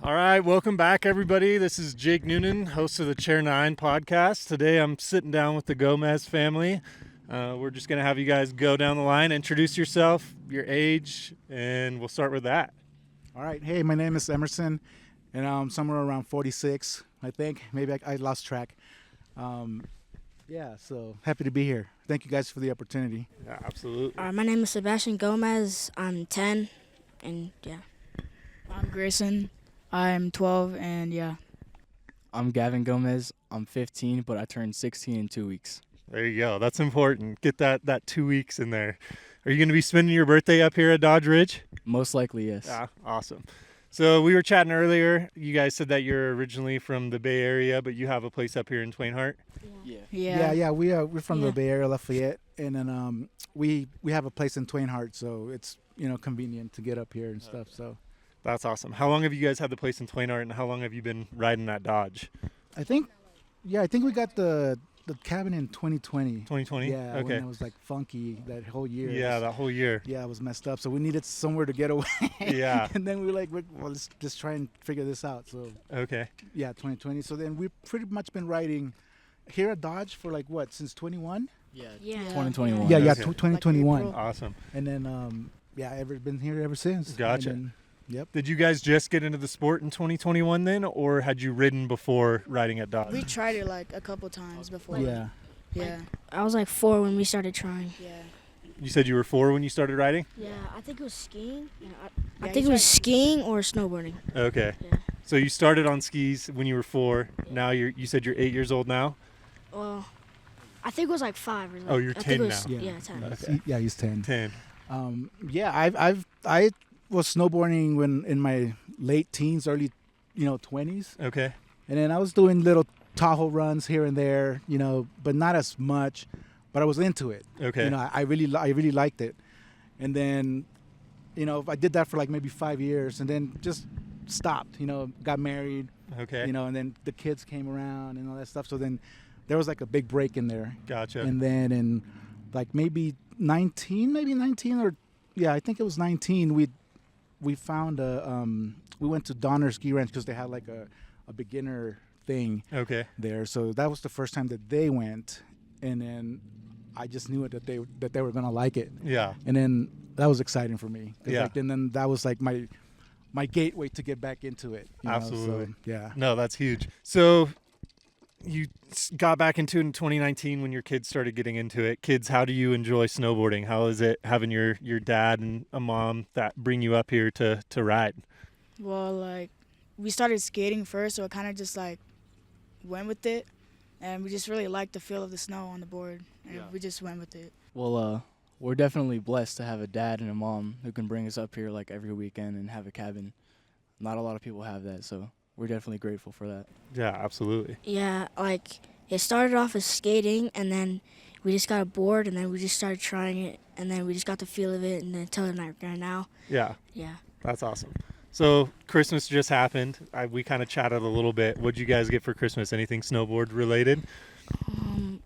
All right, welcome back, everybody. This is Jake Noonan, host of the Chair 9 podcast. Today I'm sitting down with the Gomez family. We're just going to have you guys go down the line, introduce yourself, your age, and we'll start with that. All right. Hey, my name is Emerson, and I'm somewhere around 46, I think. Maybe I lost track. So happy to be here. Thank you guys for the opportunity. Yeah, absolutely. My name is Sebastian Gomez. I'm 10, and yeah. I'm Grayson. I'm 12, and yeah. I'm Gavin Gomez. I'm 15, but I turned 16 in 2 weeks. There you go. That's important. Get that 2 weeks in there. Are you going to be spending your birthday up here at Dodge Ridge? Most likely, yes. Yeah, awesome. So we were chatting earlier. You guys said that you're originally from the Bay Area, but you have a place up here in Twain Harte? Yeah. We're from Yeah. the Bay Area, Lafayette, and then we have a place in Twain Harte, so it's convenient to get up here and stuff. So That's awesome. How long have you guys had the place in Twain Harte, and how long have you been riding that Dodge? I think we got the cabin in 2020. 2020? Yeah, Okay. when it was like funky that whole year. Yeah, that whole year. Yeah, it was messed up. So we needed somewhere to get away. Yeah. And then we were like, let's just try and figure this out. So Okay. yeah, 2020. So then we've pretty much been riding here at Dodge for like what, since 21? Yeah. 2021. Yeah, Okay. 2021. April. Awesome. And then ever been here ever since. Gotcha. And then, Did you guys just get into the sport in 2021 then, or had you ridden before riding at Dodge? We tried it like a couple times before. yeah. Yeah. I was like 4 when we started trying. Yeah. You said you were 4 when you started riding? Yeah, I think it was skiing. I Yeah, think you it was tried- skiing or snowboarding. Okay. Yeah. So you started on skis when you were 4. Now you said you're 8 years old now? Well, I think it was like 5 or like, Oh, you're I think 10 it was, now. Yeah, 10. Okay. Yeah, he's 10. 10. I was snowboarding when in my late teens, early 20s. Okay. And then I was doing little Tahoe runs here and there, but not as much. But I was into it. Okay. I really liked it. And then, I did that for like maybe 5 years, and then just stopped. Got married. Okay. And then the kids came around and all that stuff. So then there was like a big break in there. Gotcha. And then in like maybe 19 or I think it was 19. We found we went to Donner Ski Ranch because they had like a beginner thing Okay. there. So that was the first time that they went, and then I just knew it that they were gonna like it. Yeah. And then that was exciting for me. 'Cause, Yeah. and then that was like my gateway to get back into it. Absolutely. So, yeah. No, that's huge. So you got back into it in 2019 when your kids started getting into it. Kids, how do you enjoy snowboarding? How is it having your dad and a mom that bring you up here to ride? Well, like, we started skating first, so it kind of just like went with it. And we just really liked the feel of the snow on the board. And we just went with it. Well, we're definitely blessed to have a dad and a mom who can bring us up here like every weekend and have a cabin. Not a lot of people have that, so we're definitely grateful for that. Yeah, absolutely. Yeah, like it started off as skating, and then we just got a board, and then we just started trying it, and then we just got the feel of it, and then until right now. Yeah, Yeah. that's awesome. So Christmas just happened. We kind of chatted a little bit. What'd you guys get for Christmas? Anything snowboard related?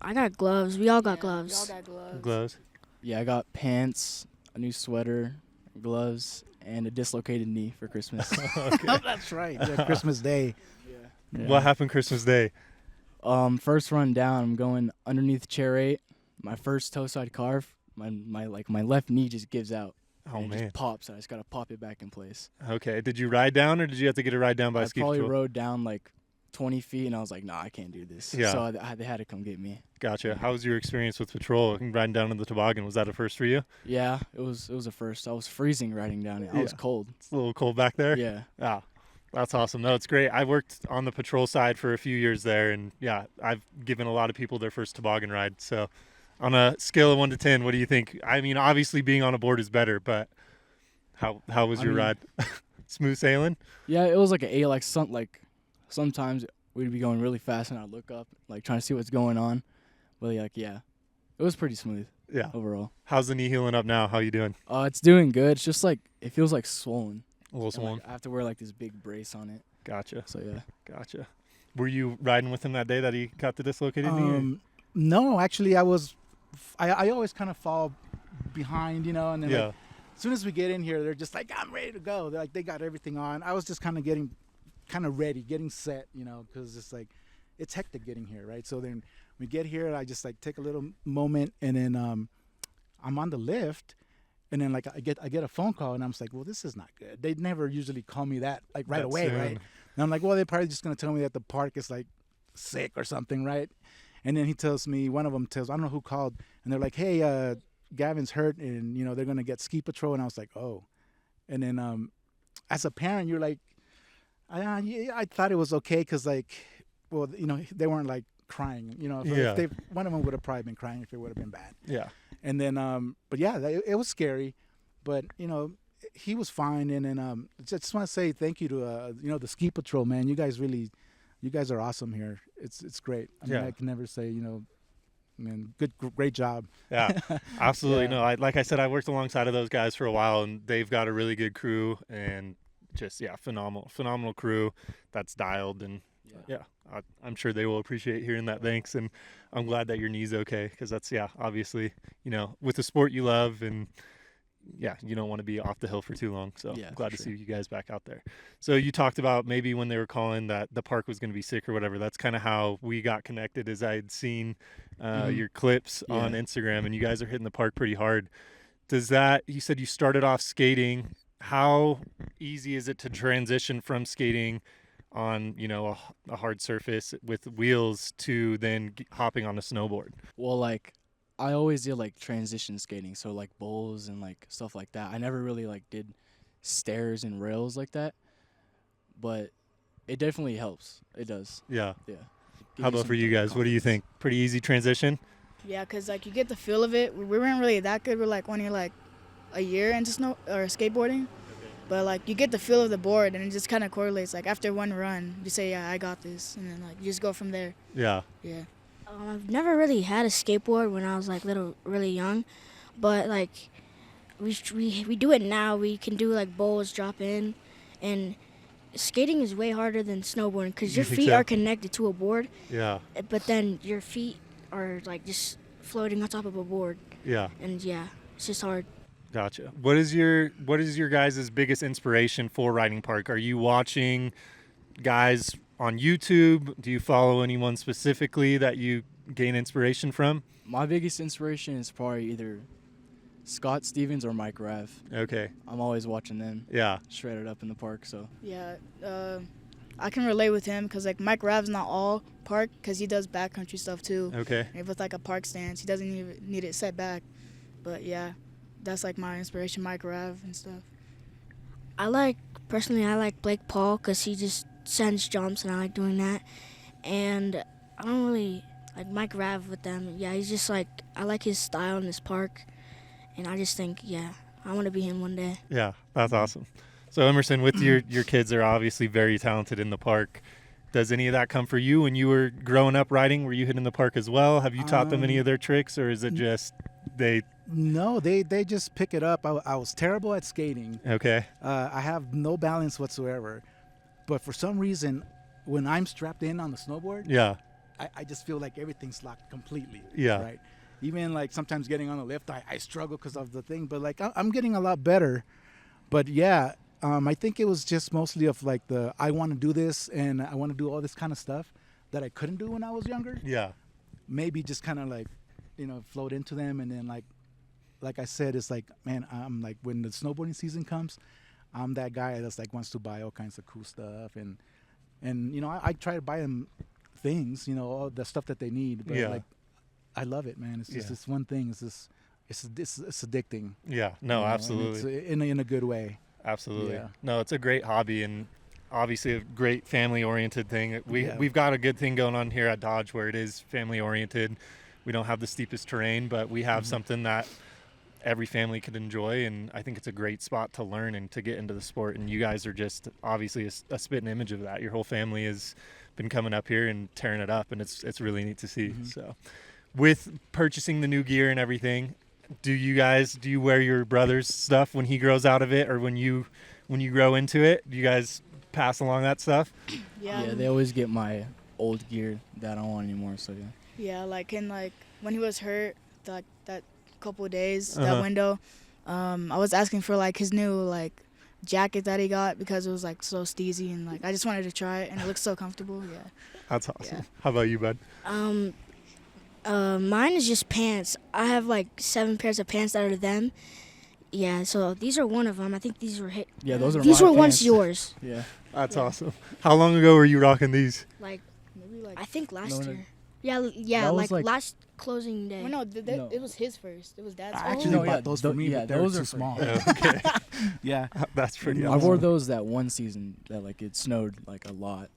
I got gloves. We all got We gloves. all got gloves. Gloves. Yeah, I got pants, a new sweater, gloves, and a dislocated knee for Christmas. Oh, that's right. Yeah, Christmas Day. Yeah. What happened Christmas Day? First run down, I'm going underneath chair 8. My first toe side carve, my left knee just gives out. Oh, and it man. just pops. I just gotta pop it back in place. Okay. Did you ride down, or did you have to get a ride down by I a ski probably patrol? rode down like 20 feet, and I was like, nah, I can't do this. Yeah. So they had to come get me. Gotcha. How was your experience with patrol and riding down in the toboggan? Was that a first for you? Yeah, it was a first. I was freezing riding down it. I was Yeah. cold. It's a little cold back there. Yeah. Ah, that's awesome. No, it's great. I worked on the patrol side for a few years there, and yeah, I've given a lot of people their first toboggan ride. So, on a scale of 1 to 10, what do you think? I mean, obviously being on a board is better, but how was I your mean- ride? Smooth sailing? Yeah, it was like an 8. Like sometimes we'd be going really fast, and I'd look up, like trying to see what's going on. But like, yeah, it was pretty smooth Yeah. overall. How's the knee healing up now? How you doing? It's doing good. It's just like it feels like swollen. A little And, swollen. like, I have to wear like this big brace on it. Gotcha. So yeah. Gotcha. Were you riding with him that day that he got the dislocated knee? or- No, actually, I always kind of fall behind, and then Yeah. like, as soon as we get in here, they're just like, I'm ready to go. They're like, they got everything on. I was just kind of getting kind of ready, getting set, because it's like it's hectic getting here, right? So then we get here, I just like take a little moment, and then I'm on the lift, and then like I get a phone call, and I'm just like, well, this is not good. They never usually call me that like right That away, soon. right? And I'm like, well, they're probably just gonna tell me that the park is like sick or something, right? And then one of them tells, I don't know who called, and they're like, hey, Gavin's hurt, and they're gonna get ski patrol, and I was like, oh. And then as a parent, you're like, I thought it was okay, because like, well, they weren't like crying, if one of them would have probably been crying if it would have been bad. Yeah. And then but yeah, it was scary, but he was fine. And then just want to say thank you to the ski patrol, man. You guys are awesome here. It's great. I mean, I can never say, man, great job. Yeah, absolutely. Yeah. No, like I said, I worked alongside of those guys for a while, and they've got a really good crew, and just phenomenal crew that's dialed. And I'm sure they will appreciate hearing that. Thanks, and I'm glad that your knee's okay, because that's obviously with the sport you love, and you don't want to be off the hill for too long. So I'm glad to see you guys back out there. So you talked about maybe when they were calling that the park was going to be sick or whatever. That's kind of how we got connected, as I had seen your clips on Instagram, and you guys are hitting the park pretty hard. You said you started off skating. How easy is it to transition from skating on a hard surface with wheels to then hopping on a snowboard? Well, like, I always did like transition skating, so like bowls and like stuff like that. I never really like did stairs and rails like that, but it definitely helps. It does. Yeah. Give How about for you guys? What do you think? Pretty easy transition? Yeah, because like you get the feel of it. We weren't really that good. We're like only like a year into snow or skateboarding, but like you get the feel of the board, and it just kind of correlates. Like after one run, you say, "Yeah, I got this," and then like you just go from there. Yeah. Yeah. I've never really had a skateboard when I was like really young, but like we do it now. We can do like bowls, drop in, and skating is way harder than snowboarding because your feet are connected to a board. Yeah. But then your feet are like just floating on top of a board. Yeah. And it's just hard. Gotcha. What is your guys' biggest inspiration for riding park? Are you watching guys on YouTube? Do you follow anyone specifically that you gain inspiration from? My biggest inspiration is probably either Scott Stevens or Mike Rav. Okay. I'm always watching them. Yeah. Shredded up in the park, so. Yeah, I can relate with him because like Mike Rav's not all park because he does backcountry stuff too. Okay. And with like a park stance, he doesn't even need it set back. But yeah, that's like my inspiration, Mike Rav and stuff. Personally, I like Blake Paul because he just sends jumps, and I like doing that. And I don't really like Mike Rav with them. Yeah, he's just like, I like his style in this park, and I just think, I want to be him one day. Yeah, that's awesome. So Emerson, with your kids are obviously very talented in the park. Does any of that come for you when you were growing up riding? Were you hitting the park as well? Have you taught them any of their tricks, or is it just they? No, they just pick it up. I was terrible at skating. Okay. I have no balance whatsoever. But for some reason, when I'm strapped in on the snowboard, Yeah. I just feel like everything's locked completely. Yeah. Right. Even like sometimes getting on the lift, I struggle because of the thing. But like I'm getting a lot better. But yeah, I think it was just mostly of like I want to do this and I want to do all this kind of stuff that I couldn't do when I was younger. Yeah. Maybe just kind of like, float into them, and then like I said, it's like, man, I'm like, when the snowboarding season comes, I'm that guy that's like wants to buy all kinds of cool stuff, and I try to buy them things, all the stuff that they need. But like, I love it, man. It's just this one thing. It's just it's addicting. Yeah. No, absolutely. It's in a good way. Absolutely. Yeah. No, it's a great hobby and obviously a great family-oriented thing. We've got a good thing going on here at Dodge where it is family-oriented. We don't have the steepest terrain, but we have something that every family could enjoy, and I think it's a great spot to learn and to get into the sport. And you guys are just obviously a spitting image of that. Your whole family has been coming up here and tearing it up, and it's really neat to see. So with purchasing the new gear and everything, do you wear your brother's stuff when he grows out of it, or when you grow into it? Do you guys pass along that stuff? Yeah. They always get my old gear that I don't want anymore, so yeah. Yeah, like when he was hurt, that couple of days, that window, I was asking for like his new like jacket that he got because it was like so steezy, and like I just wanted to try it, and it looks so comfortable. Yeah. That's awesome. Yeah. How about you, bud? Mine is just pants. I have like 7 pairs of pants that are them. Yeah, so these are one of them. I think these were hit. Yeah, those are These my were once pants. yours. Yeah. That's Yeah. awesome. How long ago were you rocking these? Like Maybe like. I think last No, no. year. Yeah, That was like like- last closing day. Well, no, No. it was his first. It was Dad's I first. actually No, bought yeah, those for me, yeah, but they were those too are small. Okay. Yeah. That's pretty Yeah. I awesome. wore those that one season that like it snowed like a lot,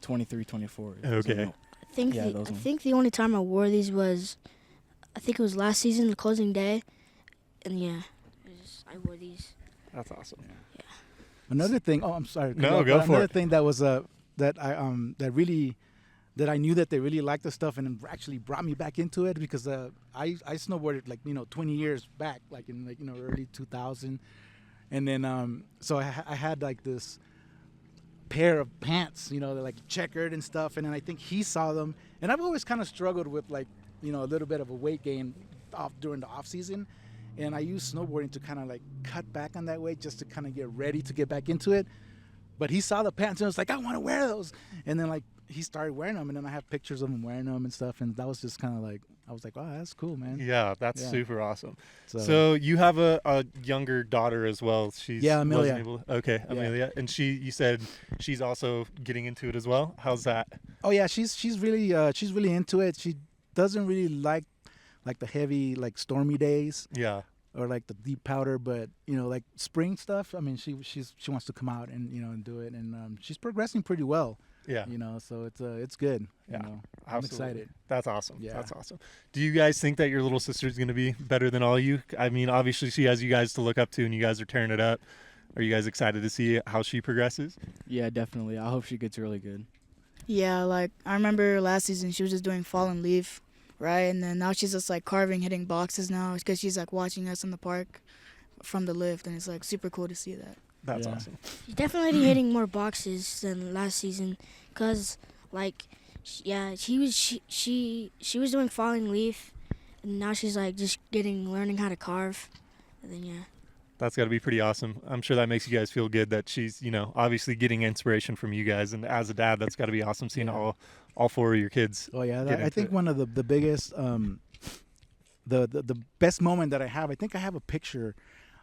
23, 24. So, Okay. no. I think Yeah, the, those I ones. think the only time I wore these was, I think it was last season, the closing day, and yeah, I wore these. That's awesome. Another thing. Oh, I'm sorry. No, go for Another it. thing that was that I knew that they really liked the stuff and it actually brought me back into it because I snowboarded like 20 years back, like in early 2000, and then so I had like this pair of pants, they're like checkered and stuff, and then I think he saw them, and I've always kind of struggled with like a little bit of a weight gain during the off season. And I use snowboarding to kind of like cut back on that weight just to kind of get ready to get back into it. But he saw the pants and was like, I want to wear those. And then like he started wearing them, and then I have pictures of him wearing them and stuff. And that was just kind of like, I was like, wow, that's cool, man. Yeah, that's Yeah. super awesome. So, So you have a younger daughter as well. She's Yeah, wasn't Amelia. able okay, Yeah. Amelia, and you said she's also getting into it as well. How's that? oh yeah, she's really into it. She doesn't really like the heavy like stormy days Yeah, or like the deep powder, but like spring stuff. I mean, she wants to come out and and do it, and she's progressing pretty well. yeah, So it's good. Yeah, I'm absolutely. excited. That's awesome. Yeah. That's awesome. Do you guys think that your little sister's going to be better than all you? I mean, obviously she has you guys to look up to, and you guys are tearing it up. Are you guys excited to see how she progresses? Yeah, definitely. I hope she gets really good. Yeah, like I remember last season she was just doing fall and leaf, right? And then now she's just like carving, hitting boxes now because she's like watching us in the park from the lift, and it's like super cool to see that. That's Yeah. awesome. She's definitely hitting more boxes than last season, cause like, yeah, she was doing falling leaf, and now she's like just learning how to carve, and then yeah. That's got to be pretty awesome. I'm sure that makes you guys feel good that she's, obviously getting inspiration from you guys. And as a dad, that's got to be awesome seeing Yeah. all 4 of your kids. Oh yeah, get I into think it. one of the biggest, the best moment that I have. I think I have a picture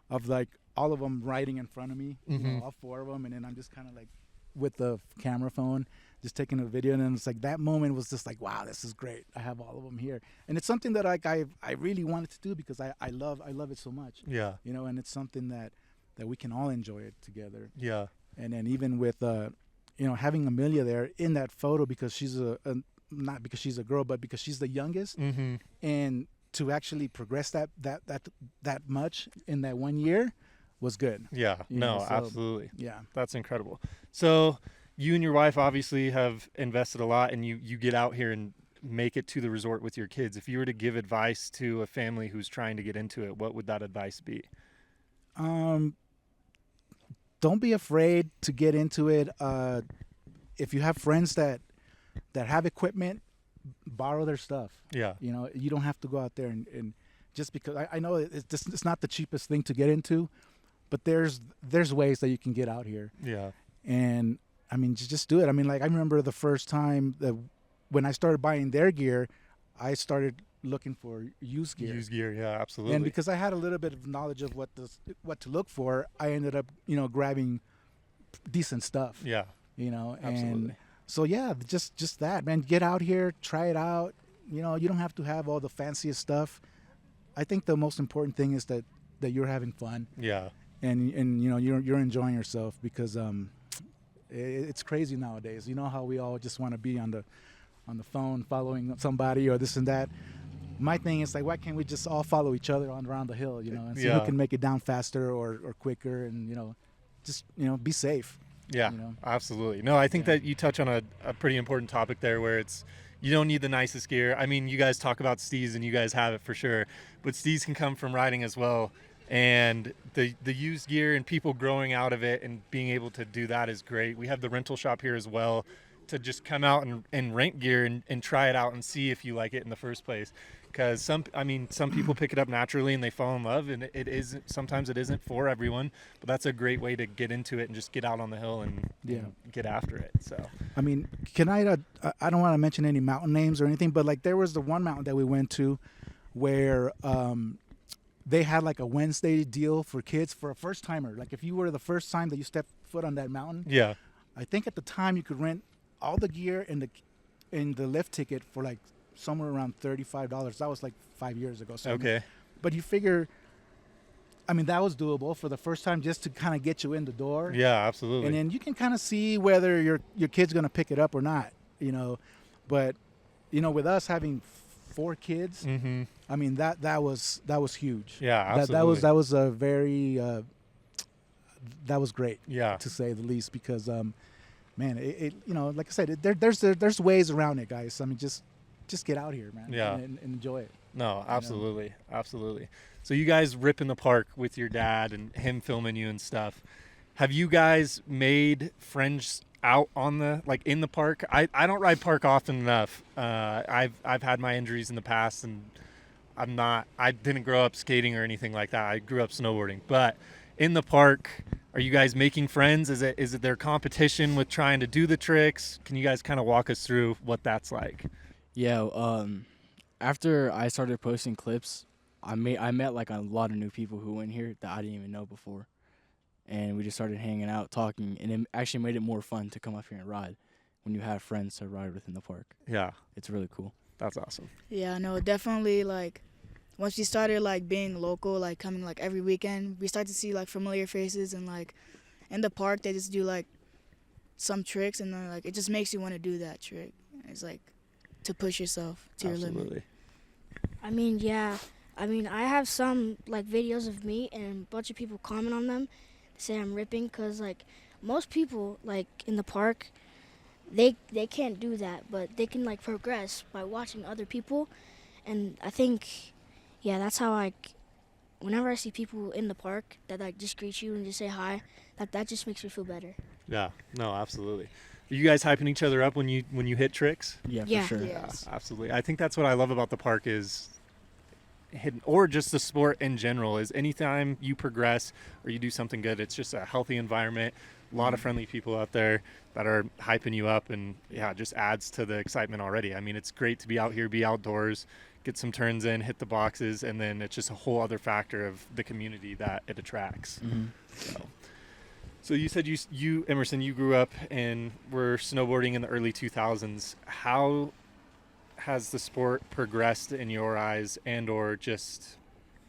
of like all of them riding in front of me, Mhm. all 4 of them, and then I'm just kind of like with the camera phone, just taking a video, and then it's like that moment was just like, wow, this is great. I have all of them here, and it's something that like I really wanted to do because I love it so much, Yeah. and it's something that we can all enjoy it together. Yeah. And then even with having Amelia there in that photo because she's not because she's a girl, but because she's the youngest, Mm-hmm. and to actually progress that much in that 1 year was good. Yeah. You No, know, so- absolutely. Yeah. That's incredible. So you and your wife obviously have invested a lot, and you get out here and make it to the resort with your kids. If you were to give advice to a family who's trying to get into it, what would that advice be? Don't be afraid to get into it. If you have friends that have equipment, borrow their stuff. Yeah. You don't have to go out there and just because I know it's not the cheapest thing to get into, but there's ways that you can get out here. Yeah. And I mean, just do it. I mean, like I remember the first time that when I started buying their gear, I started looking for used gear. Use gear. Yeah, absolutely. And because I had a little bit of knowledge of what to look for, I ended up, grabbing decent stuff. yeah, absolutely. And so yeah, just that, man. Get out here, try it out. You don't have to have all the fanciest stuff. I think the most important thing is that you're having fun Yeah. and you're enjoying yourself because it's crazy nowadays. You know how we all just want to be on the phone following somebody or this and that. My thing is like, why can't we just all follow each other on around the hill, and see Yeah. who can make it down faster or quicker, and just be safe. Yeah, absolutely. No, I think Yeah. that you touch on a pretty important topic there where you don't need the nicest gear. I mean, you guys talk about stees and you guys have it for sure, but stees can come from riding as well. And the used gear and people growing out of it and being able to do that is great. We have the rental shop here as well to just come out and rent gear and try it out and see if you like it in the first place. Because some people pick it up naturally and they fall in love, and it isn't, sometimes it isn't for everyone, but that's a great way to get into it and just get out on the hill and get after it. So I mean, can I don't want to mention any mountain names or anything, but like there was the one mountain that we went to where they had like a Wednesday deal for kids for a first timer. Like if you were the first time that you stepped foot on that mountain, yeah, I think at the time you could rent all the gear and the lift ticket for like somewhere around $35. That was like 5 years ago. So okay, but you figure, I mean, that was doable for the first time just to kind of get you in the door. yeah, absolutely. And then you can kind of see whether your kid's going to pick it up or not, you know. But, you know, with us having 4 kids, Mm-hmm. I mean, that was huge. Yeah, absolutely. That was a very, that was great, Yeah, to say the least, because, man, it you know, like I said, there's ways around it, guys. I mean, just get out here, man, Yeah. and enjoy it. no, absolutely, absolutely. So you guys rip in the park with your dad and him filming you and stuff. Have you guys made friends out on the, like, in the park? I don't ride park often enough. I've had my injuries in the past, and I didn't grow up skating or anything like that. I grew up snowboarding. But in the park, are you guys making friends? Is it their competition with trying to do the tricks? Can you guys kind of walk us through what that's like? Yeah. After I started posting clips, I met like a lot of new people who went here that I didn't even know before, and we just started hanging out, talking, and it actually made it more fun to come up here and ride when you have friends to ride with in the park. Yeah, It's really cool. that's awesome. Yeah, no, definitely, like, once we started, like, being local, like, coming, like, every weekend, we start to see, like, familiar faces, and, like, in the park, they just do, like, some tricks, and then, like, it just makes you want to do that trick. It's, like, to push yourself to your limit. Absolutely. I mean, yeah. I mean, I have some like videos of me, and a bunch of people comment on them, say I'm ripping, cause like most people like in the park, they can't do that, but they can like progress by watching other people, and I think, yeah, that's how whenever I see people in the park that like just greet you and just say hi, that just makes me feel better. Yeah, no, absolutely. Are you guys hyping each other up when you hit tricks? Yeah, Yeah. for sure. Yeah. Yes. Absolutely. I think that's what I love about the park is hidden, or just the sport in general, is anytime you progress or you do something good, it's just a healthy environment, a lot of friendly people out there that are hyping you up, and yeah, it just adds to the excitement already. I mean, it's great to be out here, be outdoors, get some turns in, hit the boxes, and then it's just a whole other factor of the community that it attracts. Mm-hmm. So you said you Emerson, you grew up and were snowboarding in the early 2000s. How has the sport progressed in your eyes, and or just,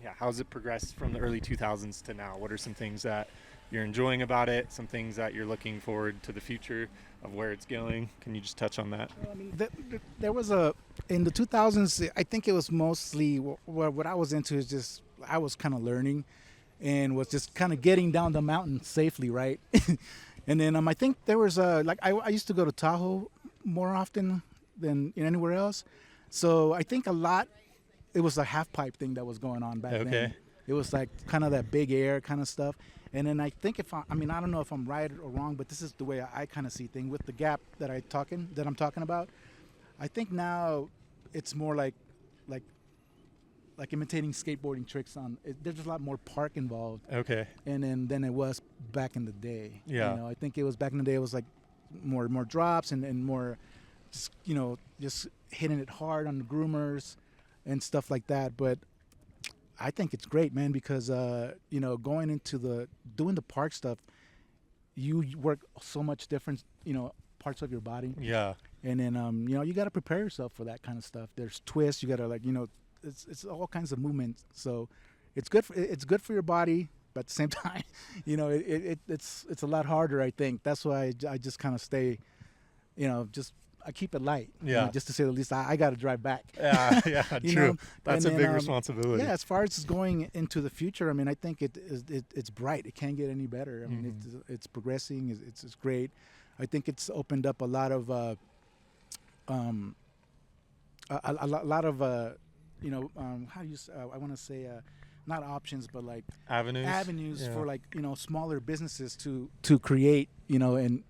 yeah, how's it progressed from the early 2000s to now? What are some things that you're enjoying about it, some things that you're looking forward to the future of where it's going? Can you just touch on that? I mean, there was in the 2000s, I think it was mostly what I was into is just, I was kind of learning and was just kind of getting down the mountain safely, right? And then I think there was like I used to go to Tahoe more often than anywhere else. So I think it was a half pipe thing that was going on back Okay. then. It was like kind of that big air kind of stuff. And then I think I mean, I don't know if I'm right or wrong, but this is the way I kind of see things with the gap that I'm talking about. I think now it's more like imitating skateboarding tricks there's a lot more park involved, Okay. and than it was back in the day. Yeah. You know, I think it was back in the day, it was like more drops and more just, you know, just hitting it hard on the groomers and stuff like that. But I think it's great, man, because you know, going into doing the park stuff, you work so much different, you know, parts of your body. Yeah. And then you know, you got to prepare yourself for that kind of stuff. There's twists, you got to, like, you know, it's all kinds of movements. So it's good for your body, but at the same time, you know, it's a lot harder, I think. That's why I just kind of stay, you know, I keep it light. You Yeah. know, just to say the least. I got to drive back. Yeah, yeah, You true. know? That's And a then, big responsibility. Yeah, as far as going into the future, I mean, I think it's bright. It can't get any better. I mean, it's progressing. It's great. I think it's opened up a lot of lot of you know, how do you I want to say not options, but like Avenues. avenues Yeah. for, like, you know, smaller businesses to create, you know, and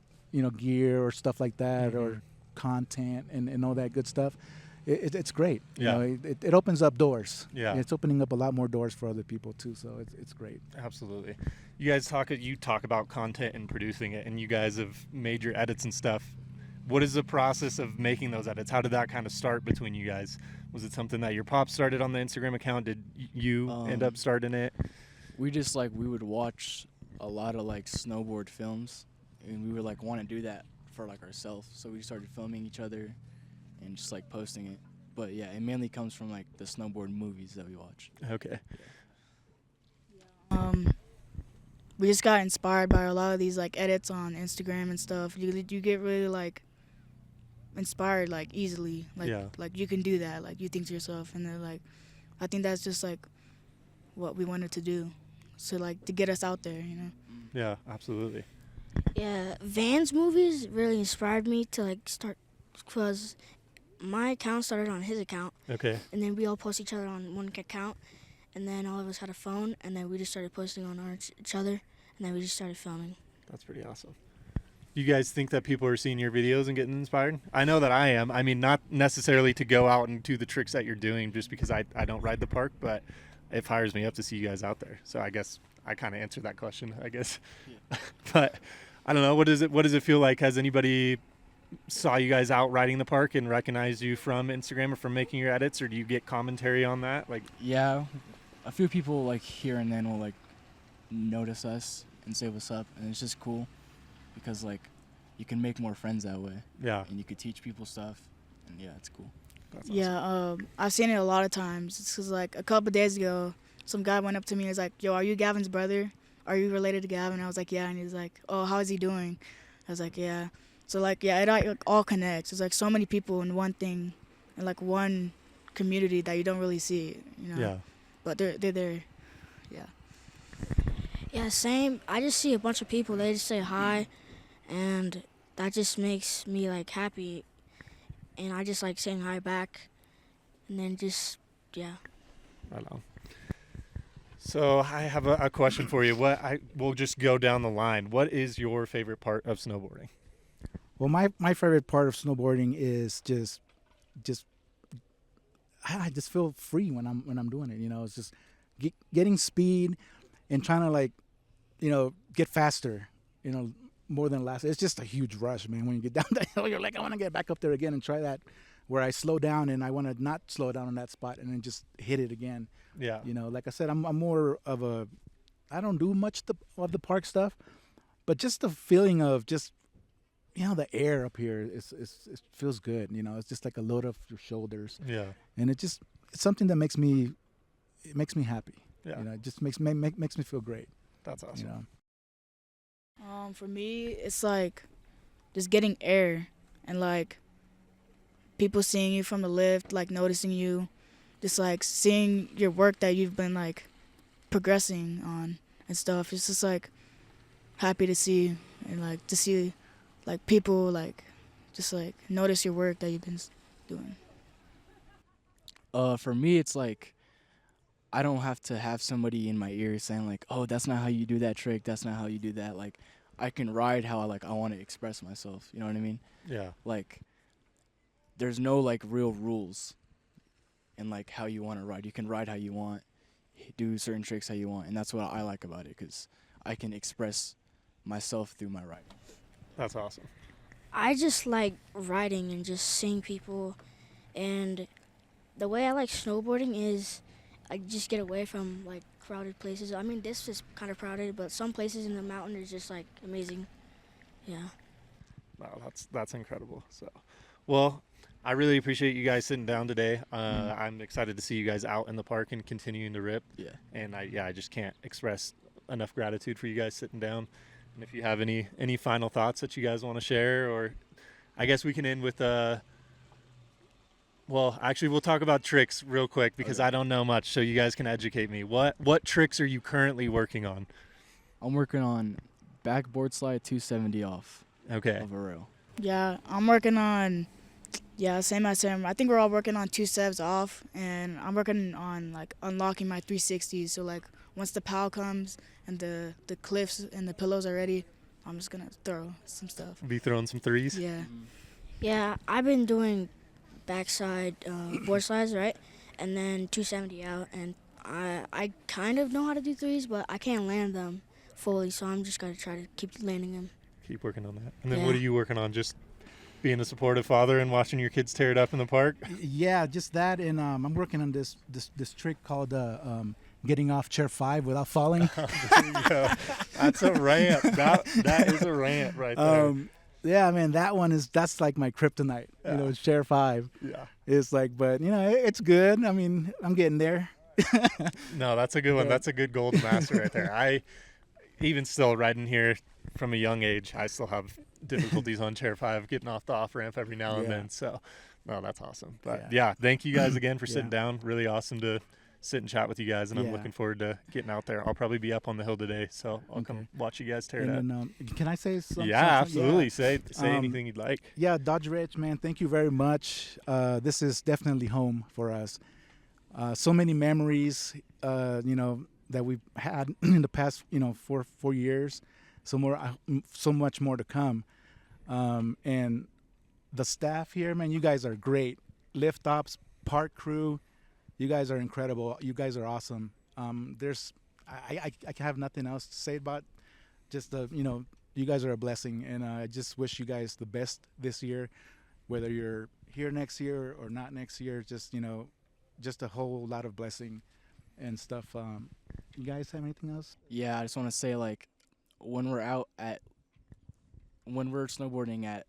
gear or stuff like that, Mhm. or content and all that good stuff, it's great. Yeah. It opens up doors. Yeah. It's opening up a lot more doors for other people too. So it's great. Absolutely. You talk about content and producing it, and you guys have made your edits and stuff. What is the process of making those edits? How did that kind of start between you guys? Was it something that your pop started on the Instagram account? Did you end up starting it? We just we would watch a lot of snowboard films, and we would want to do that for ourselves. So we started filming each other and just posting it. But yeah, it mainly comes from the snowboard movies that we watch. Okay. We just got inspired by a lot of these edits on Instagram and stuff. You get really inspired easily. Yeah. You can do that. You think to yourself, and then I think that's just what we wanted to do, so to get us out there. Yeah, absolutely. Yeah, Van's movies really inspired me to start, because my account started on his account, Okay. and then we all post each other on one account, and then all of us had a phone, and then we just started posting on each other, and then we just started filming. That's pretty awesome. You guys think that people are seeing your videos and getting inspired? I know that I am. I mean, not necessarily to go out and do the tricks that you're doing just because I don't ride the park, but it fires me up to see you guys out there. So I guess I kind of answered that question, I guess. Yeah. But I don't know. What does it feel like? Has anybody saw you guys out riding the park and recognized you from Instagram or from making your edits, or do you get commentary on that? Yeah, a few people here and then will notice us and say what's up, and it's just cool because you can make more friends that way. Yeah. And you could teach people stuff, and yeah, it's cool. That's awesome. Yeah, I've seen it a lot of times. It's because a couple days ago, some guy went up to me and was like, "Yo, are you Gavin's brother? Are you related to Gavin?" I was like, "Yeah," and he's like, "Oh, how is he doing?" I was like, "Yeah." So yeah, it all connects. It's so many people in one thing, and one community that you don't really see, Yeah. But they're there. Yeah. Yeah, same. I just see a bunch of people. They just say hi, and that just makes me happy, and I just saying hi back, and then yeah. Right on. So I have a question for you. We'll just go down the line. What is your favorite part of snowboarding? Well, my favorite part of snowboarding is just I just feel free when I'm doing it. It's just getting speed and trying to get faster. More than last. It's just a huge rush, man. When you get down that hill, you're like, I want to get back up there again and try that, where I slow down and I want to not slow down on that spot and then just hit it again. Yeah. Like I said, I'm more of I don't do much of the park stuff, but just the feeling of just the air up here it feels good. It's just like a load off your shoulders. Yeah. And it's something that makes me happy. Yeah. It just makes me feel great. That's awesome. For me, it's just getting air and people seeing you from the lift, noticing you, just seeing your work that you've been progressing on and stuff. It's just happy to see, and to see people just notice your work that you've been doing. For me, it's I don't have to have somebody in my ear saying oh, that's not how you do that trick. That's not how you do that. I can ride how I want to express myself. You know what I mean? Yeah. There's no real rules in how you want to ride. You can ride how you want, do certain tricks how you want, and that's what I like about it, because I can express myself through my riding. That's awesome. I just like riding and just seeing people, and the way I like snowboarding is I just get away from crowded places. I mean, this is kind of crowded, but some places in the mountain is just amazing. Yeah. Wow, that's incredible. So, well, I really appreciate you guys sitting down today. I'm excited to see you guys out in the park and continuing to rip. Yeah. And I just can't express enough gratitude for you guys sitting down. And if you have any final thoughts that you guys want to share, or I guess we can end with well, actually, we'll talk about tricks real quick because Okay. I don't know much, so you guys can educate me. What tricks are you currently working on? I'm working on backboard slide 270 off Okay. of a rail. Yeah, I'm working on, same as him. I think we're all working on 2sevs off, and I'm working on unlocking my 360s. So once the POW comes and the cliffs and the pillows are ready, I'm just gonna throw some stuff. Be throwing some threes. Yeah. Yeah, I've been doing backside board slides, right? And then 270 out, and I kind of know how to do threes, but I can't land them fully, so I'm just gonna try to keep landing them. Keep working on that. And then Yeah. what are you working on? Just being a supportive father and watching your kids tear it up in the park? Yeah, just that, and I'm working on this trick called getting off chair 5 without falling. There you go. That's a rant. That is a rant right there. Yeah, man, that's like my kryptonite. Yeah. You know, chair 5. Yeah. It's like, but it's good. I mean, I'm getting there. No, that's a good one. Yeah. That's a good goal to master right there. I even still riding here from a young age, I still have difficulties on chair 5, getting off the off ramp every now and Yeah. then. So, no, that's awesome. But Yeah. yeah, thank you guys again for Yeah. sitting down. Really awesome to sit and chat with you guys, and I'm Yeah. looking forward to getting out there. I'll probably be up on the hill today, so I'll come Okay. watch you guys tear it And up. then, can I say something? Yeah, absolutely. Say anything you'd like. Yeah, Dodge Ridge, man, thank you very much. This is definitely home for us. So many memories, that we've had in the past, 4 years. So much more to come. And the staff here, man, you guys are great. Lift ops, park crew, you guys are incredible. You guys are awesome. I have nothing else to say about just you guys are a blessing, and I just wish you guys the best this year, whether you're here next year or not next year. Just a whole lot of blessing and stuff. You guys have anything else? Yeah, I just want to say, like, when we're snowboarding at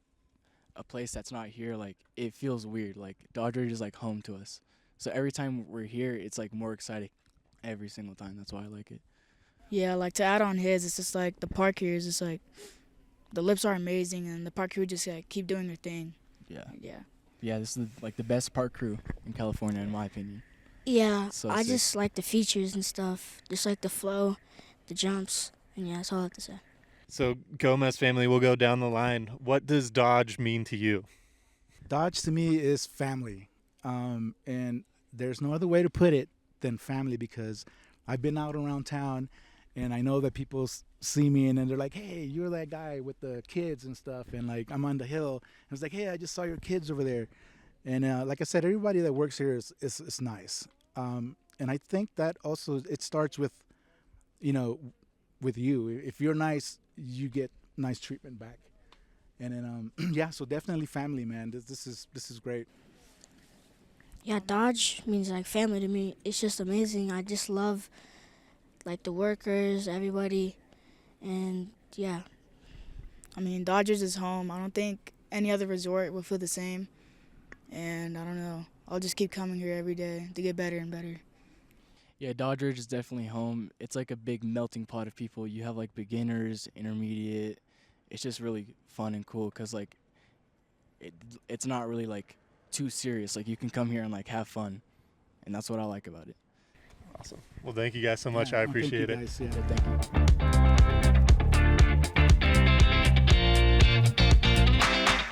a place that's not here, like, it feels weird. Like, Dodge Ridge is like home to us. So every time we're here, it's like more exciting every single time. That's why I like it. Yeah, like to add on his, it's just like the park here is just like the lips are amazing, and the park crew just like keep doing their thing. Yeah. Yeah. Yeah, this is like the best park crew in California, in my opinion. Yeah, So I sick. just like the features and stuff, just like the flow, the jumps, and yeah, that's all I have to say. So, Gomez family, we'll go down the line. What does Dodge mean to you? Dodge to me is family, and there's no other way to put it than family, because I've been out around town, and I know that people see me and then they're like, "Hey, you're that guy with the kids and stuff," and like I'm on the hill, and it's like, "Hey, I just saw your kids over there," and like I said, everybody that works here is nice, and I think that also it starts with, with you. If you're nice, you get nice treatment back, and then yeah, so definitely family, man. This is great. Yeah, Dodge means like family to me. It's just amazing. I just love like the workers, everybody, and yeah. I mean, Dodgers is home. I don't think any other resort will feel the same. And I don't know. I'll just keep coming here every day to get better and better. Yeah, Dodge Ridge is definitely home. It's like a big melting pot of people. You have like beginners, intermediate. It's just really fun and cool because like it's not really like too serious. Like you can come here and like have fun, and that's what I like about it. Awesome. Well, thank you guys so much. Yeah, I thank you appreciate it. guys, yeah. So thank you.